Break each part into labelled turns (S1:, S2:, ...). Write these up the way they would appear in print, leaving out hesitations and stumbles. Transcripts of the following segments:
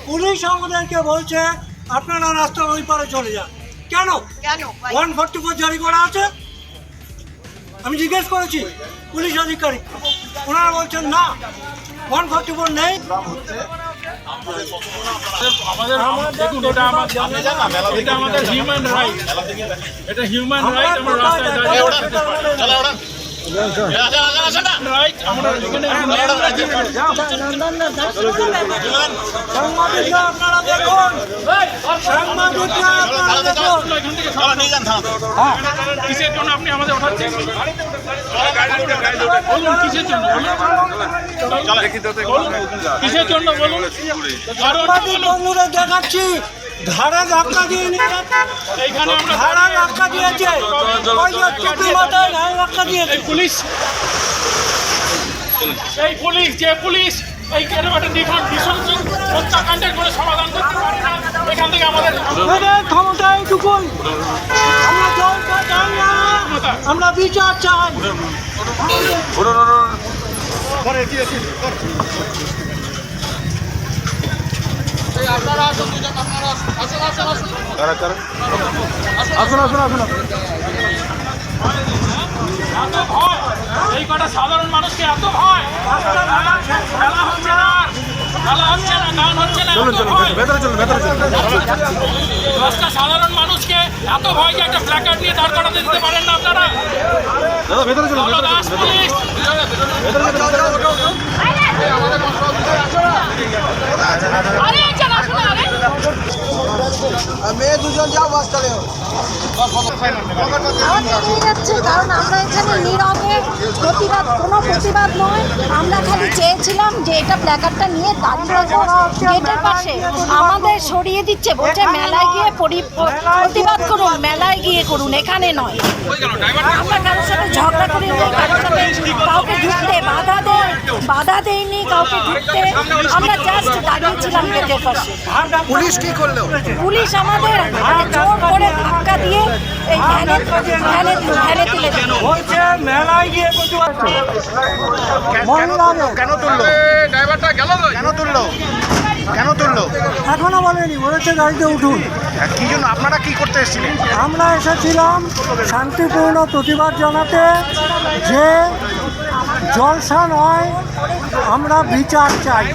S1: Police আমাদেরকে বলছে আপনারা রাস্তার ওই পারে চলে যান। কেন 144 জারি করা আছে? আমি জিজ্ঞেস করেছি পুলিশ আধিকারিক, ওনারা বলছেন না 144 নেই।
S2: আমাদের হিউম্যান রাইট, এটা হিউম্যান রাইট। আমরা রাস্তায় দাঁড়িয়ে
S1: সাংবাদিকরা আপনারা দেখুন, সাংবাদিকরা আপনারা দেখুন।
S2: কিসের জন্য আপনি আমাদের ওঠাচ্ছেন? বলুন কিসের জন্য, কিসের জন্য বলুন।
S1: সাংবাদিক বন্ধুরা দেখাচ্ছি, ধারে ধাক্কা দিয়ে নিয়ে
S2: এইখানে আমরা
S1: ধারা ধাক্কা দিয়েছে, ওই যে টুপি মাথায় ধারে ধাক্কা দিয়েছে।
S2: পুলিশ, এই পুলিশ, যে পুলিশ এই কেরবাটা ভীষণ হত্যাকাণ্ডের কোনো সমাধান করতে পারে না। এখান থেকে আমাদের
S1: ক্ষমতা এইটুকুই, আমরা জলটা চাই না, আমরা বিচার চাই।
S2: এত ভয়, এই কটা সাধারণ মানুষকে এত ভয়, খেলা হচ্ছে না, খেলা হচ্ছে না, গান হচ্ছে না, দশটা সাধারণ মানুষকে এত ভয় যে একটা প্ল্যাকার্ড নিয়ে দাঁড় করাতে দিতে পারেন না আপনারা। পুলিশ
S3: মেয়ে দুজন যাও বাস চালে
S4: নিয়ে যাচ্ছে, কারণ আমরা এখানে নীরবে প্রতিবাদ, কোনো প্রতিবাদ নয়, আমরা খালি চেয়েছিলাম যে এটা প্ল্যাকার্ডটা নিয়ে দাঁড়িয়ে গেটের পাশে আমাদের সরিয়ে দিচ্ছে, বলছে মেলায় গিয়ে প্রতিবাদ করুন, মেলায় গিয়ে করুন, এখানে নয়। আমরা কারোর সাথে ঝগড়া করিনি, কারোর সাথে কাউকে ঢুকতে বাধা দেয়নি, কাউকে ঢুকতে, আমরা জাস্ট দাঁড়িয়েছিলাম গেটের পাশে।
S3: পুলিশ কি করলো?
S4: পুলিশ আমাদের জোর করে ধাক্কা দিয়ে এই ভ্যানে তুলে দিল।
S1: বলছে মেলায় গিয়ে প্রতিবাদ করুন।
S3: কেন তুললো? ড্রাইভারটা গেল কেন তুললো? কেন তুললো?
S1: এখনো বলেনি, বলেছে গাড়িতে উঠুন।
S3: কি জন্য আপনারা কি করতে এসেছিলেন?
S1: আমরা এসেছিলাম শান্তিপূর্ণ প্রতিবাদ জানাতে, যে জলসা নয়, আমরা বিচার চাই।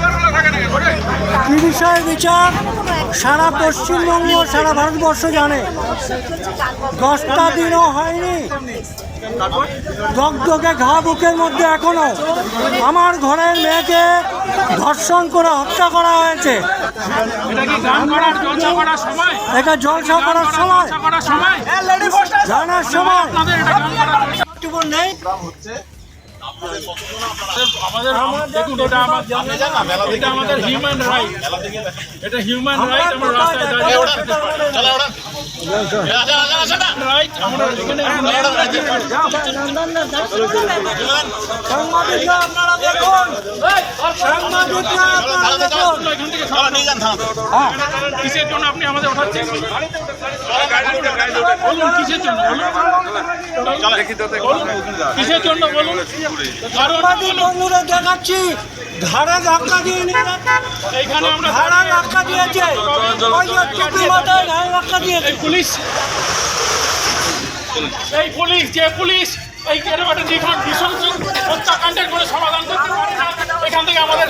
S1: কি বিষয়ে বিচার? সারা পশ্চিমবঙ্গ, সারা ভারতবর্ষ জানে, 10টা দিনও হয়নি, দগদগে ঘা বুকের মধ্যে এখনো আমার ঘরের মেয়েকে ধর্ষণ করে হত্যা করা হয়েছে। এটা জলসা করার সময়, জানার সময় নেই।
S2: আমাদের হিউম্যান রাইট, এটা হিউম্যান রাইট। আমরা রাস্তায় দাঁড়িয়ে
S1: সাংবাদিকরা আপনারা দেখুন, সাংবাদিকরা আপনারা দেখুন।
S2: কিসের জন্য আপনি আমাদের ওঠাচ্ছেন? বলুন কিসের জন্য, কিসের জন্য বলুন।
S1: সাংবাদিক বন্ধুরা দেখাচ্ছি, ধারে ধাক্কা দিয়ে নিয়ে
S2: এইখানে আমরা
S1: ধারা ধাক্কা দিয়েছে, ওই যে টুপি মাথায় ধারে ধাক্কা দিয়েছে।
S2: পুলিশ, এই পুলিশ, যে পুলিশ এই কেরবাটা ভীষণ হত্যাকাণ্ডের কোনো সমাধান করতে পারে না। এখান থেকে আমাদের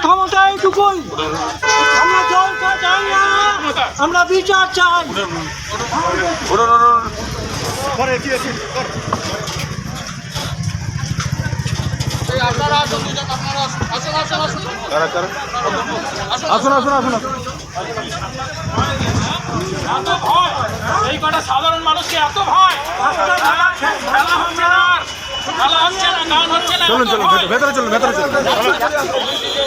S1: ক্ষমতা এইটুকুই, আমরা জলটা চাই না, আমরা বিচার চাই।
S2: এত ভয়, এই কটা সাধারণ মানুষকে এত ভয়, খেলা হচ্ছে না, খেলা হচ্ছে না, গান হচ্ছে না,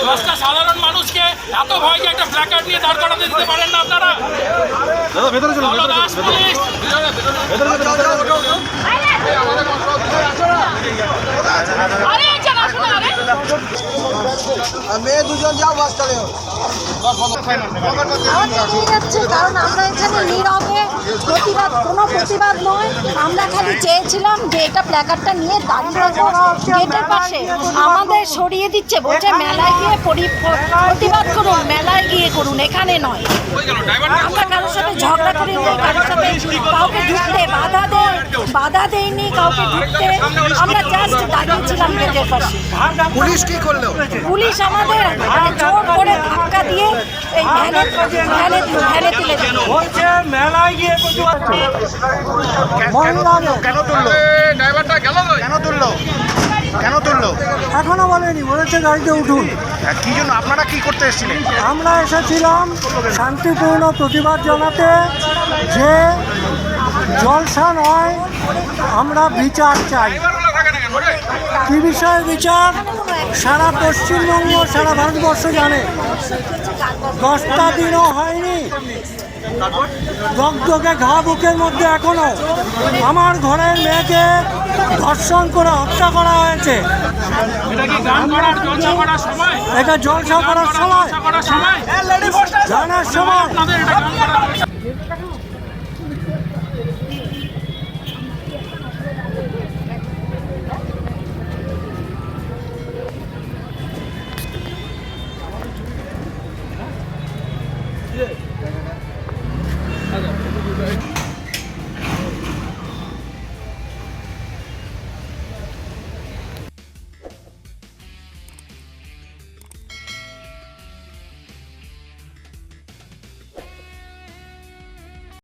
S2: দশটা সাধারণ মানুষকে এত ভয় যে একটা প্ল্যাকার্ড নিয়ে দাঁড় করাতে দিতে পারেন না আপনারা। পুলিশ
S3: মেয়ে দুজন যাও বাস চালে
S4: নিয়ে যাচ্ছে, কারণ আমরা এখানে নীরবে প্রতিবাদ, কোনো প্রতিবাদ নয়, আমরা খালি চেয়েছিলাম যে এটা প্ল্যাকার্ডটা নিয়ে দাঁড়িয়ে গেটের পাশে আমাদের সরিয়ে দিচ্ছে, বলছে মেলায় গিয়ে প্রতিবাদ করুন, মেলায় গিয়ে করুন, এখানে নয়। আমরা কারোর সাথে ঝগড়া করিনি, কারোর সাথে কাউকে ঢুকতে বাধা দেয়নি কাউকে ঢুকতে। আমরা জাস্ট দাঁড়িয়েছিলাম গেটের পাশে।
S3: পুলিশ কি করলো?
S4: পুলিশ আমাদের জোর করে ধাক্কা দিয়ে এই ভ্যানে তুলে দিল।
S1: বলছে মেলায় গিয়ে কিছু আছে মহিলাদের
S3: কেন তুললো? ড্রাইভারটা গেল কেন তুললো?
S1: এখনো বলেনি, বলেছে গাড়িতে উঠুন।
S3: কি জন্য আপনারা কি করতে এসেছিলেন?
S1: আমরা এসেছিলাম শান্তিপূর্ণ প্রতিবাদ জানাতে যে জলসা নয়, আমরা বিচার চাই। কি বিষয়ে বিচার? সারা পশ্চিমবঙ্গ, সারা ভারতবর্ষ জানে 10টা দিনও হয়নি, দগদগে ঘা বুকের মধ্যে এখনো আমার ঘরের মেয়েকে ধর্ষণ করে হত্যা করা হয়েছে।
S2: এটা কি গান করার জলসা করার সময়?
S1: এটা জলসা করার সময়,
S2: জলসা করার সময়
S1: জানার সময়।
S2: আপনাদের এটা গান করার
S1: Yeah.